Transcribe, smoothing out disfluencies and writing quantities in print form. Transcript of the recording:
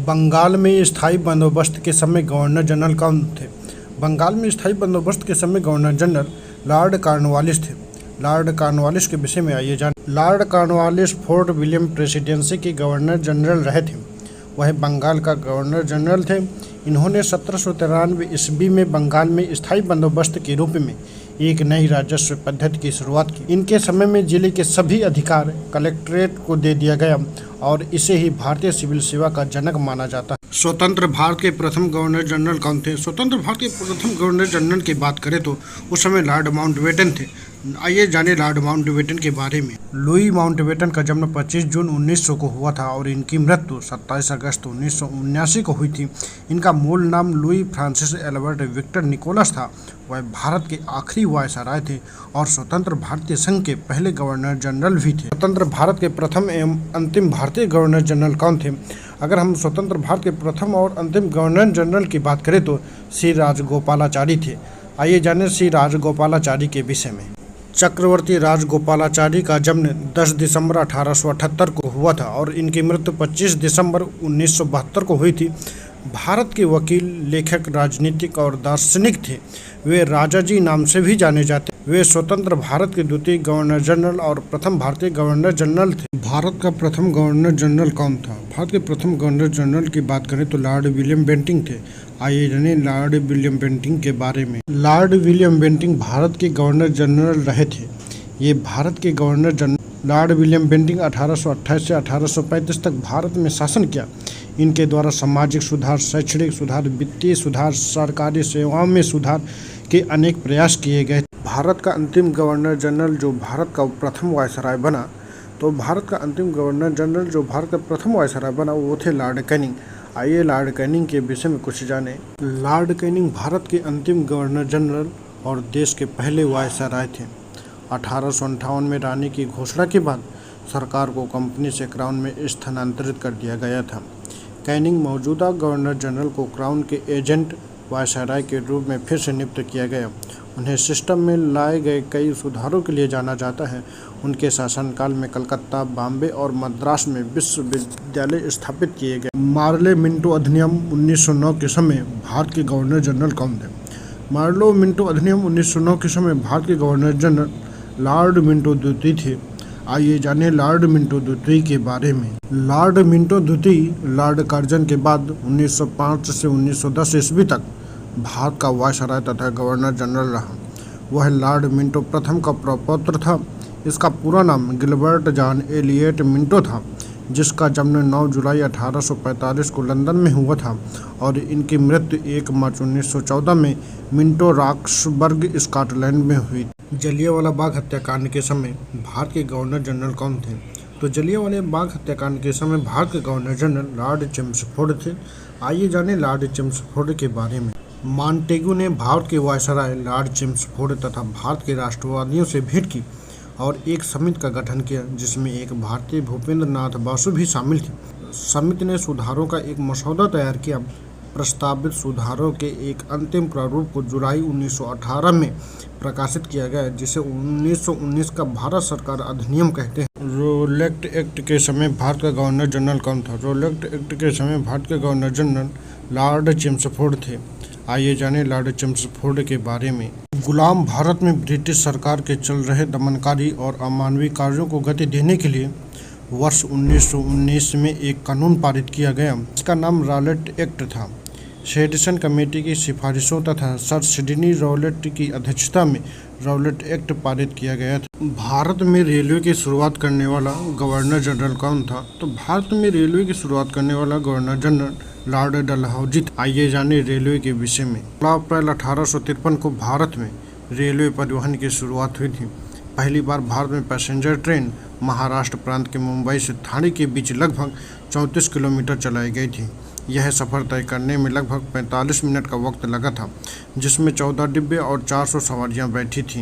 बंगाल में स्थायी बंदोबस्त के समय गवर्नर जनरल कौन थे? बंगाल में स्थायी बंदोबस्त के समय गवर्नर जनरल लॉर्ड कॉर्नवालिस थे। लॉर्ड कॉर्नवालिस के विषय में आइए जान। Lord Cornwallis fort William presidency के गवर्नर जनरल रहे थे। वह बंगाल का गवर्नर जनरल थे। इन्होंने 1793 ईस्वी में बंगाल में स्थायी बंदोबस्त के रूप में एक नई राजस्व पद्धति की शुरुआत की। इनके समय में जिले के सभी अधिकार कलेक्ट्रेट को दे दिया गया और इसे ही भारतीय सिविल सेवा का जनक माना जाता है। स्वतंत्र भारत के प्रथम गवर्नर जनरल कौन थे? स्वतंत्र भारत के प्रथम गवर्नर जनरल की बात करें तो उस समय लॉर्ड माउंटबेटन थे। आइए जाने लॉर्ड माउंटबेटन के बारे में। लुई माउंटबेटन का जन्म 25 जून 1900 को हुआ था और इनकी मृत्यु 27 अगस्त 1979 को हुई थी। इनका मूल नाम Louis Francis Albert Victor Nicholas था। वह भारत के आखिरी वायसराय थे और स्वतंत्र भारतीय संघ के पहले गवर्नर जनरल भी थे। स्वतंत्र भारत के प्रथम एवं अंतिम भारतीय गवर्नर जनरल कौन थे? अगर हम स्वतंत्र भारत के प्रथम और अंतिम गवर्नर जनरल की बात करें तो श्री राजगोपालाचारी थे। आइए जानें श्री राजगोपालाचारी के विषय में। चक्रवर्ती राजगोपालाचारी का जन्म 10 दिसंबर 1878 को हुआ था और इनकी मृत्यु 25 दिसंबर 1972 को हुई थी। भारत के वकील, लेखक, राजनीतिक और दार्शनिक थे। वे राजाजी नाम से भी जाने जाते। वे स्वतंत्र भारत के द्वितीय गवर्नर जनरल और प्रथम भारतीय गवर्नर जनरल थे। भारत का प्रथम गवर्नर जनरल कौन था? भारत के प्रथम गवर्नर जनरल की बात करें तो लॉर्ड विलियम बेंटिंक थे। आइए जानें लॉर्ड विलियम बेंटिंक के बारे में। लॉर्ड विलियम बेंटिंक भारत के गवर्नर जनरल रहे थे। ये भारत के governor general Lord William Bentinck 1828 से 1835 तक भारत में शासन किया। इनके द्वारा सामाजिक सुधार, शैक्षणिक सुधार, वित्तीय सुधार, सरकारी सेवाओं में सुधार के अनेक प्रयास किए गए। भारत का अंतिम गवर्नर जनरल जो भारत का प्रथम वायसराय बना, तो भारत का अंतिम गवर्नर जनरल जो भारत का प्रथम वायसराय बना वो थे लॉर्ड कैनिंग। आइए लॉर्ड कैनिंग के विषय में कुछ जानें। लॉर्ड कैनिंग भारत के अंतिम गवर्नर जनरल और देश के पहले वायसराय थे। 1858 में रानी की घोषणा के बाद सरकार को कंपनी से क्राउन में स्थानांतरित कर दिया गया था। कैनिंग मौजूदा गवर्नर जनरल को क्राउन के एजेंट वायसराय के रूप में फिर से नियुक्त किया गया। उन्हें सिस्टम में लाए गए कई सुधारों के लिए जाना जाता है। उनके शासनकाल में कलकत्ता, बॉम्बे और मद्रास में विश्वविद्यालय स्थापित किए गए। मार्ले मिंटो अधिनियम 1909 के समय भारत के गवर्नर जनरल कौन थे? मार्ले मिंटो अधिनियम 1909 के समय भारत के गवर्नर जनरल लॉर्ड मिंटो द्वितीय थे। आइए जानें लॉर्ड मिंटो द्वितीय के बारे में। लॉर्ड मिंटो द्वितीय लॉर्ड कर्जन के बाद 1905 से 1910 ईस्वी तक भारत का वायसराय तथा गवर्नर जनरल रहा। वह लॉर्ड मिंटो प्रथम का प्रपौत्र था। इसका पूरा नाम गिलबर्ट जॉन एलियट मिंटो था, जिसका जन्म 9 जुलाई 1845 को लंदन में हुआ था और इनकी मृत्यु 1 मार्च 1914 में मिंटो रॉक्सबर्ग, स्कॉटलैंड में हुई। जलियांवाला बाग हत्याकांड के समय भारत के गवर्नर जनरल कौन थे? तो जलियांवाला बाग हत्याकांड के समय भारत के गवर्नर जनरल लॉर्ड चेम्सफोर्ड थे। आइए जानें लॉर्ड चेम्सफोर्ड के बारे में। मॉन्टेगू ने भारत के वायसराय लॉर्ड चेम्सफोर्ड तथा भारत के राष्ट्रवादियों से भेंट की और एक समिति का गठन किया, जिसमें एक भारतीय भूपेंद्र नाथ बसु भी शामिल थे। समिति ने सुधारों का एक मसौदा तैयार किया। प्रस्तावित सुधारों के एक अंतिम प्रारूप को जुलाई 1918 में प्रकाशित किया गया, जिसे 1919 का भारत सरकार अधिनियम कहते हैं। रोलेक्ट एक्ट के समय भारत का गवर्नर जनरल कौन था? रोलेक्ट एक्ट के समय भारत के गवर्नर जनरल लॉर्ड चेम्सफोर्ड थे। आइए जानें लॉर्ड चेम्सफोर्ड के बारे में। गुलाम भारत में ब्रिटिश सरकार के चल रहे दमनकारी और अमानवीय कार्यों को गति देने के लिए वर्ष 1919 में एक कानून पारित किया गया। इसका नाम रॉलेट एक्ट था। सेडिशन कमेटी की सिफारिशों तथा सर सिडनी रॉलेट की अध्यक्षता में रॉलेट एक्ट पारित किया गया था। भारत में रेलवे की शुरुआत करने वाला गवर्नर जनरल कौन था? तो भारत में रेलवे की शुरुआत करने वाला गवर्नर जनरल लॉर्ड डलहौजी। आइए जानें रेलवे के विषय में। 16 अप्रैल 1853 को भारत में रेलवे परिवहन की शुरुआत हुई थी। पहली बार भारत में पैसेंजर ट्रेन महाराष्ट्र प्रांत के मुंबई से ठाणे के बीच लगभग 34 किलोमीटर चलाई गई थी। यह सफ़र तय करने में लगभग 45 मिनट का वक्त लगा था, जिसमें 14 डिब्बे और 400 सवारियां बैठी थीं।